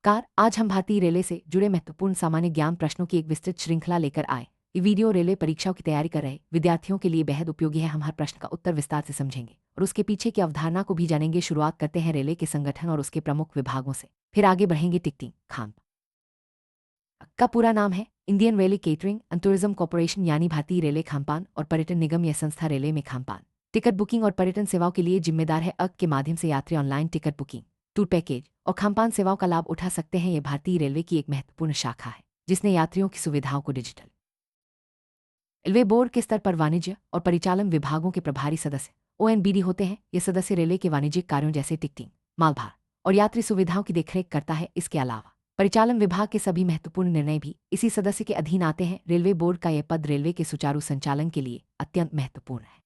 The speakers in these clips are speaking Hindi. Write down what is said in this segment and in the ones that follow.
कार आज हम भारतीय रेलवे से जुड़े महत्वपूर्ण सामान्य ज्ञान प्रश्नों की एक विस्तृत श्रृंखला लेकर आए। ये वीडियो रेलवे परीक्षाओं की तैयारी कर रहे विद्यार्थियों के लिए बेहद उपयोगी है। हम हर प्रश्न का उत्तर विस्तार से समझेंगे और उसके पीछे की अवधारणा को भी जानेंगे। शुरुआत करते हैं रेलवे के संगठन और उसके प्रमुख विभागों से, फिर आगे बढ़ेंगे टिकटिंग खान का पूरा नाम है Indian railway catering and tourism corporation, यानी भारतीय रेलवे खानपान और पर्यटन निगम। यह संस्था रेलवे में खानपान, टिकट बुकिंग और पर्यटन सेवाओं के लिए जिम्मेदार है। के माध्यम से यात्री online ticket booking, tour package और खानपान सेवाओं का लाभ उठा सकते हैं। यह भारतीय रेलवे की एक महत्वपूर्ण शाखा है जिसने यात्रियों की सुविधाओं को डिजिटल। रेलवे बोर्ड के स्तर पर वाणिज्य और परिचालन विभागों के प्रभारी सदस्य ONBD होते हैं। ये सदस्य रेलवे के वाणिज्यिक कार्यों जैसे टिकटिंग, मालभार और यात्री सुविधाओं की देखरेख करता है। इसके अलावा परिचालन विभाग के सभी महत्वपूर्ण निर्णय भी इसी सदस्य के अधीन आते हैं। रेलवे बोर्ड का यह पद रेलवे के सुचारू संचालन के लिए अत्यंत महत्वपूर्ण है।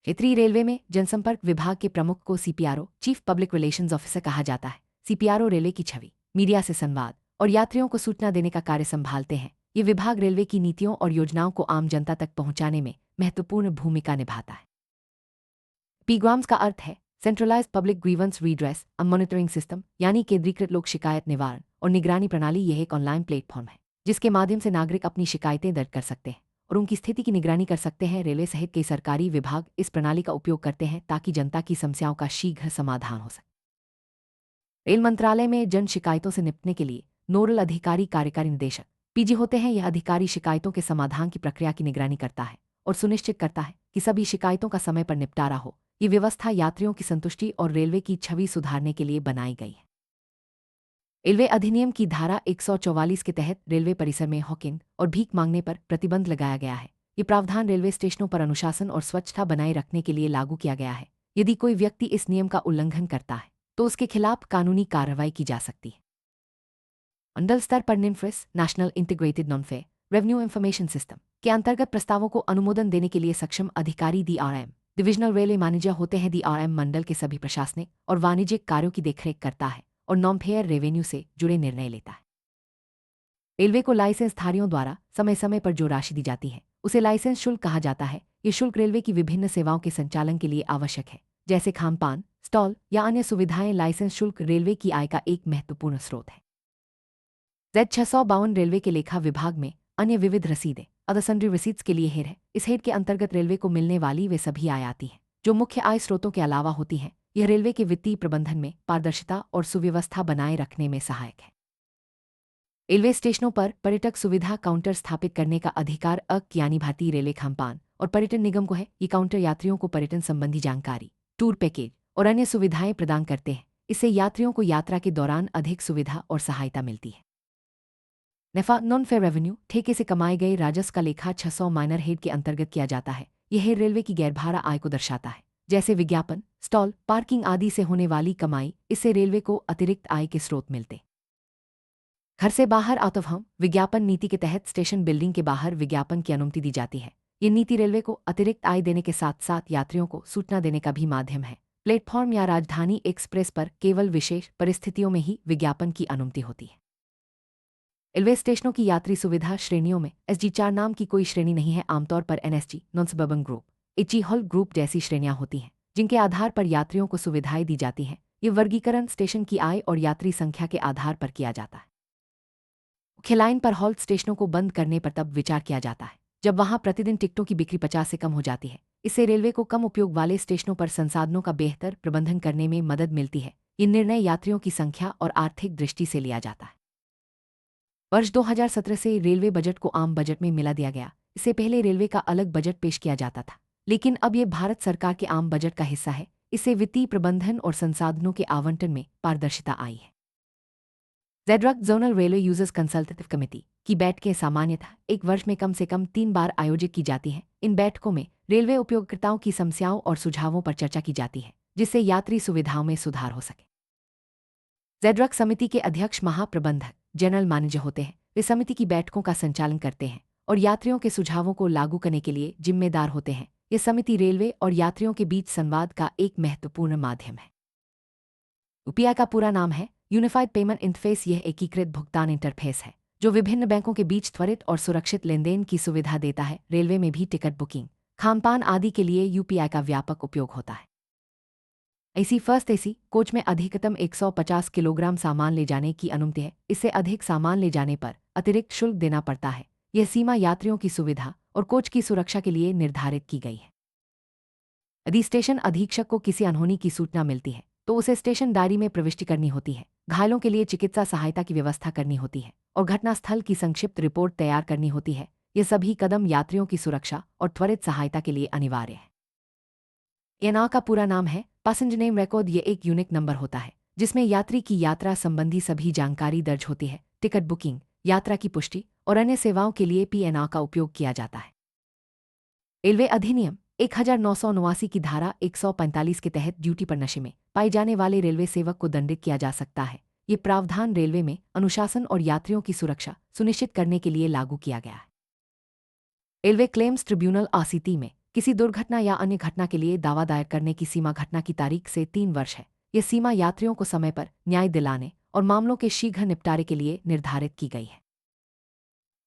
क्षेत्रीय रेलवे में जनसंपर्क विभाग के प्रमुख को CPRO, chief public relations officer कहा जाता है। CPRO रेलवे की छवि, मीडिया से संवाद और यात्रियों को सूचना देने का कार्य संभालते हैं। ये विभाग रेलवे की नीतियों और योजनाओं को आम जनता तक पहुंचाने में महत्वपूर्ण भूमिका निभाता है। PGRAMS का अर्थ है centralised public grievance redress and monitoring system, यानी केंद्रीकृत लोक शिकायत निवारण और निगरानी प्रणाली। यह एक ऑनलाइन प्लेटफॉर्म है जिसके माध्यम से नागरिक अपनी शिकायतें दर्ज कर सकते हैं और उनकी स्थिति की निगरानी कर सकते हैं। रेलवे सहित कई सरकारी विभाग इस प्रणाली का उपयोग करते हैं ताकि जनता की समस्याओं का शीघ्र समाधान हो सके। रेल मंत्रालय में जन शिकायतों से निपटने के लिए नोडल अधिकारी कार्यकारी निदेशक PG होते हैं। यह अधिकारी शिकायतों के समाधान की प्रक्रिया की निगरानी करता है और सुनिश्चित करता है कि सभी शिकायतों का समय पर निपटारा हो। ये व्यवस्था यात्रियों की संतुष्टि और रेलवे की छवि सुधारने के लिए बनाई गई है। रेलवे अधिनियम की धारा 144 के तहत रेलवे परिसर में हॉकिंग और भीख मांगने पर प्रतिबंध लगाया गया है। ये प्रावधान रेलवे स्टेशनों पर अनुशासन और स्वच्छता बनाए रखने के लिए लागू किया गया है। यदि कोई व्यक्ति इस नियम का उल्लंघन करता है तो उसके खिलाफ कानूनी कार्रवाई की जा सकती है। मंडल स्तर पर NINFRIS, national integrated non fair revenue information system के अंतर्गत प्रस्तावों को अनुमोदन देने के लिए सक्षम अधिकारी DRM, डिविजनल रेलवे मैनेजर होते हैं। DRM मंडल के सभी प्रशासनिक और वाणिज्यिक कार्यों की देखरेख करता है और नॉन फेयर रेवेन्यू से जुड़े निर्णय लेता है। रेलवे को लाइसेंस धारियों द्वारा समय समय पर जो राशि दी जाती है उसे लाइसेंस शुल्क कहा जाता है। ये शुल्क रेलवे की विभिन्न सेवाओं के संचालन के लिए आवश्यक है, जैसे खानपान, स्टॉल या अन्य सुविधाएं। लाइसेंस शुल्क रेलवे की आय का एक महत्वपूर्ण स्रोत है। Z652 रेलवे के लेखा विभाग में अन्य विविध रसीदें अदर सन्ड्री रिसीट्स के लिए हेड है। इस हेड के अंतर्गत रेलवे को मिलने वाली वे सभी आय आती हैं जो मुख्य आय स्रोतों के अलावा होती हैं। यह रेलवे के वित्तीय प्रबंधन में पारदर्शिता और सुव्यवस्था बनाए रखने में सहायक है। रेलवे स्टेशनों पर पर्यटक सुविधा काउंटर स्थापित करने का अधिकार यानी भारतीय रेलवे खानपान और पर्यटन निगम को है। ये काउंटर यात्रियों को पर्यटन संबंधी जानकारी, टूर पैकेज और अन्य सुविधाएं प्रदान करते हैं। इससे यात्रियों को यात्रा के दौरान अधिक सुविधा और सहायता मिलती है। नफा नॉन फेयर रेवेन्यू, ठेके से कमाए गए राजस्व का लेखा 600 माइनर हेड के अंतर्गत किया जाता है। यह हेड रेलवे की गैरभाड़ा आय को दर्शाता है, जैसे विज्ञापन, स्टॉल, पार्किंग आदि से होने वाली कमाई। इससे रेलवे को अतिरिक्त आय के स्रोत मिलते। घर से बाहर आउट ऑफ होम विज्ञापन नीति के तहत स्टेशन बिल्डिंग के बाहर विज्ञापन की अनुमति दी जाती है। ये नीति रेलवे को अतिरिक्त आय देने के साथ साथ यात्रियों को सूचना देने का भी माध्यम है। प्लेटफॉर्म या राजधानी एक्सप्रेस पर केवल विशेष परिस्थितियों में ही विज्ञापन की अनुमति होती है। रेलवे स्टेशनों की यात्री सुविधा श्रेणियों में SG4 नाम की कोई श्रेणी नहीं है। आमतौर पर NSG, non suburban group, HG hall group जैसी श्रेणियां होती हैं जिनके आधार पर यात्रियों को सुविधाएं दी जाती हैं। ये वर्गीकरण स्टेशन की आय और यात्री संख्या के आधार पर किया जाता है। मुख्य लाइन पर हॉल्ट स्टेशनों को बंद करने पर तब विचार किया जाता है जब वहां प्रतिदिन टिकटों की बिक्री 50 से कम हो जाती है। इससे रेलवे को कम उपयोग वाले स्टेशनों पर संसाधनों का बेहतर प्रबंधन करने में मदद मिलती है। ये निर्णय यात्रियों की संख्या और आर्थिक दृष्टि से लिया जाता है। वर्ष 2017 से रेलवे बजट को आम बजट में मिला दिया गया। इससे पहले रेलवे का अलग बजट पेश किया जाता था, लेकिन अब यह भारत सरकार के आम बजट का हिस्सा है। इससे वित्तीय प्रबंधन और संसाधनों के आवंटन में पारदर्शिता आई है। ZRUC zonal railway users consultative committee की बैठकें सामान्यतः एक वर्ष में कम से कम 3 बार आयोजित की जाती हैं। इन बैठकों में रेलवे उपयोगकर्ताओं की समस्याओं और सुझावों पर चर्चा की जाती है जिससे यात्री सुविधाओं में सुधार हो सके। ZRUC समिति के अध्यक्ष महाप्रबंधक जनरल मैनेजर होते हैं। वे समिति की बैठकों का संचालन करते हैं और यात्रियों के सुझावों को लागू करने के लिए जिम्मेदार होते हैं। ये समिति रेलवे और यात्रियों के बीच संवाद का एक महत्वपूर्ण माध्यम है। UPI का पूरा नाम है यूनिफाइड पेमेंट इंटरफेस। यह एकीकृत भुगतान इंटरफेस है जो विभिन्न बैंकों के बीच त्वरित और सुरक्षित लेनदेन की सुविधा देता है। रेलवे में भी टिकट बुकिंग, खानपान आदि के लिए UPI का व्यापक उपयोग होता है। एसी फर्स्ट एसी कोच में अधिकतम 150 किलोग्राम सामान ले जाने की अनुमति है। इससे अधिक सामान ले जाने पर अतिरिक्त शुल्क देना पड़ता है। यह सीमा यात्रियों की सुविधा और कोच की सुरक्षा के लिए निर्धारित की गई है। यदि स्टेशन अधीक्षक को किसी अनहोनी की सूचना मिलती है तो उसे स्टेशन डायरी में प्रविष्टि करनी होती है। घायलों के लिए चिकित्सा सहायता की व्यवस्था करनी होती है और घटनास्थल की संक्षिप्त रिपोर्ट तैयार करनी होती है। ये सभी कदम यात्रियों की सुरक्षा और त्वरित सहायता के लिए अनिवार्य है। एनआर का पूरा नाम है पैसेंजर नेम रिकॉर्ड। ये एक यूनिक नंबर होता है जिसमें यात्री की यात्रा संबंधी सभी जानकारी दर्ज होती है। टिकट बुकिंग, यात्रा की पुष्टि और अन्य सेवाओं के लिए पीएनआर का उपयोग किया जाता है। रेलवे अधिनियम 1989 की धारा 145 के तहत ड्यूटी पर नशे में पाए जाने वाले रेलवे सेवक को दंडित किया जा सकता है। ये प्रावधान रेलवे में अनुशासन और यात्रियों की सुरक्षा सुनिश्चित करने के लिए लागू किया गया है। रेलवे क्लेम्स ट्रिब्यूनल आरसीटी में किसी दुर्घटना या अन्य घटना के लिए दावा दायर करने की सीमा घटना की तारीख से 3 वर्ष है। यह सीमा यात्रियों को समय पर न्याय दिलाने और मामलों के शीघ्र निपटारे के लिए निर्धारित की गई है।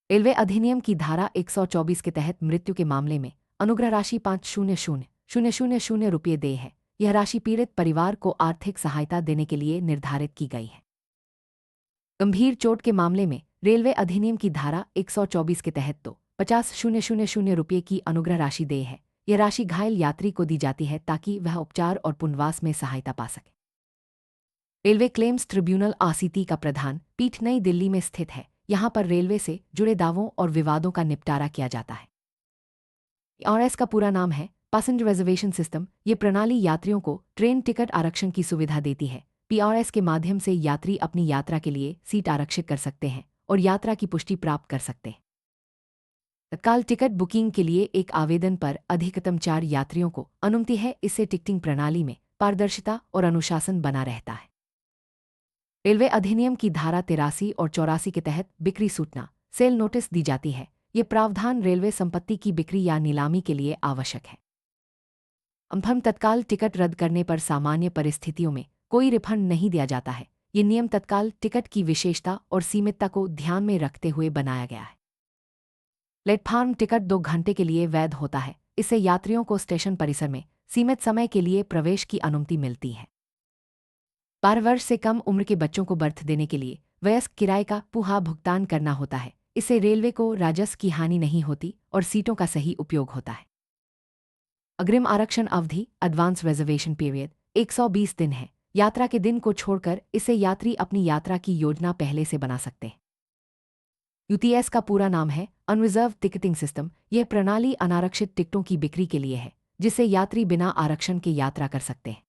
रेलवे अधिनियम की धारा 124 के तहत मृत्यु के मामले में अनुग्रह राशि 5,000,000 रुपये देय है। यह राशि पीड़ित परिवार को आर्थिक सहायता देने के लिए निर्धारित की गई है। गंभीर चोट के मामले में रेलवे अधिनियम की धारा 124 के तहत तो 50,000 रुपये की अनुग्रह राशि देय है। यह राशि घायल यात्री को दी जाती है ताकि वह उपचार और पुनर्वास में सहायता पा सके। रेलवे क्लेम्स ट्रिब्यूनल आरसीटी का प्रधान पीठ नई दिल्ली में स्थित है। यहाँ पर रेलवे से जुड़े दावों और विवादों का निपटारा किया जाता है। पीआरएस का पूरा नाम है पैसेंजर रिजर्वेशन सिस्टम। ये प्रणाली यात्रियों को ट्रेन टिकट आरक्षण की सुविधा देती है। पीआरएस के माध्यम से यात्री अपनी यात्रा के लिए सीट आरक्षित कर सकते हैं और यात्रा की पुष्टि प्राप्त कर सकते हैं। तत्काल टिकट बुकिंग के लिए एक आवेदन पर अधिकतम 4 यात्रियों को अनुमति है। इससे टिकटिंग प्रणाली में पारदर्शिता और अनुशासन बना रहता है। रेलवे अधिनियम की धारा 83 और 84 के तहत बिक्री सूचना सेल नोटिस दी जाती है। ये प्रावधान रेलवे संपत्ति की बिक्री या नीलामी के लिए आवश्यक है। हम तत्काल टिकट रद्द करने पर सामान्य परिस्थितियों में कोई रिफंड नहीं दिया जाता है। ये नियम तत्काल टिकट की विशेषता और सीमितता को ध्यान में रखते हुए बनाया गया है। प्लेटफार्म टिकट 2 घंटे के लिए वैध होता है। इससे यात्रियों को स्टेशन परिसर में सीमित समय के लिए प्रवेश की अनुमति मिलती है। 12 वर्ष से कम उम्र के बच्चों को बर्थ देने के लिए वयस्क किराए का पूरा भुगतान करना होता है। इससे रेलवे को राजस्व की हानि नहीं होती और सीटों का सही उपयोग होता है। अग्रिम आरक्षण अवधि एडवांस रिजर्वेशन पीरियड 120 दिन है। यात्रा के दिन को छोड़कर इससे यात्री अपनी यात्रा की योजना पहले से बना सकते हैं। यूटीएस का पूरा नाम है अनरिजर्व टिकटिंग सिस्टम। यह प्रणाली अनारक्षित टिकटों की बिक्री के लिए है जिससे यात्री बिना आरक्षण के यात्रा कर सकते हैं।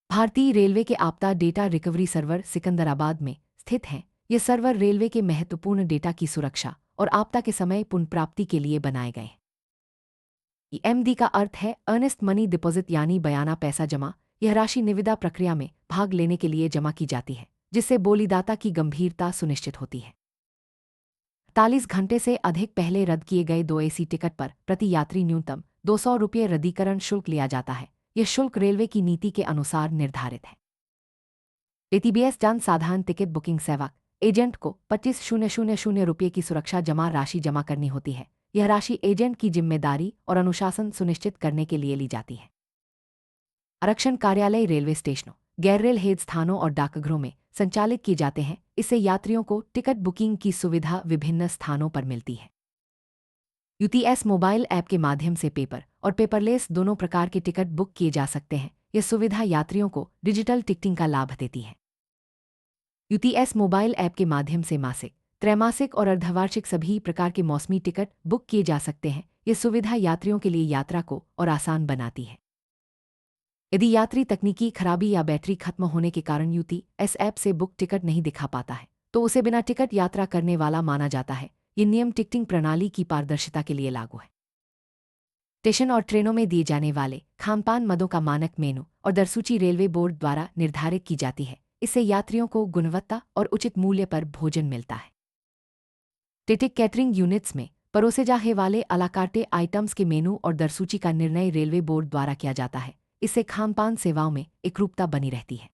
भारतीय रेलवे के आपदा डेटा रिकवरी सर्वर सिकंदराबाद में स्थित है। ये सर्वर रेलवे के महत्वपूर्ण डेटा की सुरक्षा और आपदा के समय पुनर्प्राप्ति के लिए बनाए गए। EMD का अर्थ है अर्नेस्ट मनी डिपॉजिट यानी बयाना पैसा जमा। यह राशि निविदा प्रक्रिया में भाग लेने के लिए जमा की जाती है जिससे बोलीदाता की गंभीरता सुनिश्चित होती है। 40 घंटे से अधिक पहले रद्द किए गए 2 AC टिकट पर प्रति यात्री न्यूनतम 200 रुपये रद्दीकरण शुल्क लिया जाता है। यह शुल्क रेलवे की नीति के अनुसार निर्धारित है। ATBS जन साधारण टिकट बुकिंग सेवा एजेंट को 25,000 रुपये की सुरक्षा जमा राशि जमा करनी होती है। यह राशि एजेंट की जिम्मेदारी और अनुशासन सुनिश्चित करने के लिए ली जाती है। आरक्षण कार्यालय रेलवे स्टेशनों, गैर रेल हेड स्थानों और डाकघरों में संचालित किए जाते हैं। इससे यात्रियों को टिकट बुकिंग की सुविधा विभिन्न स्थानों पर मिलती है। यूटीएस मोबाइल ऐप के माध्यम से पेपर और पेपरलेस दोनों प्रकार के टिकट बुक किए जा सकते हैं। यह सुविधा यात्रियों को डिजिटल टिकटिंग का लाभ देती है। यूटीएस मोबाइल ऐप के माध्यम से मासिक, त्रैमासिक और अर्धवार्षिक सभी प्रकार के मौसमी टिकट बुक किए जा सकते हैं। यह सुविधा यात्रियों के लिए यात्रा को और आसान बनाती है। यदि यात्री तकनीकी खराबी या बैटरी खत्म होने के कारण यूटीएस ऐप से बुक टिकट नहीं दिखा पाता है तो उसे बिना टिकट यात्रा करने वाला माना जाता है। ये नियम टिकटिंग प्रणाली की पारदर्शिता के लिए लागू है। स्टेशन और ट्रेनों में दिए जाने वाले खानपान मदों का मानक मेनू और दरसूची रेलवे बोर्ड द्वारा निर्धारित की जाती है। इससे यात्रियों को गुणवत्ता और उचित मूल्य पर भोजन मिलता है। टिकट कैटरिंग यूनिट्स में परोसे जाने वाले अलाकार्टे आइटम्स के मेनू और दरसूची का निर्णय रेलवे बोर्ड द्वारा किया जाता है। इससे खानपान सेवाओं में एकरूपता बनी रहती है।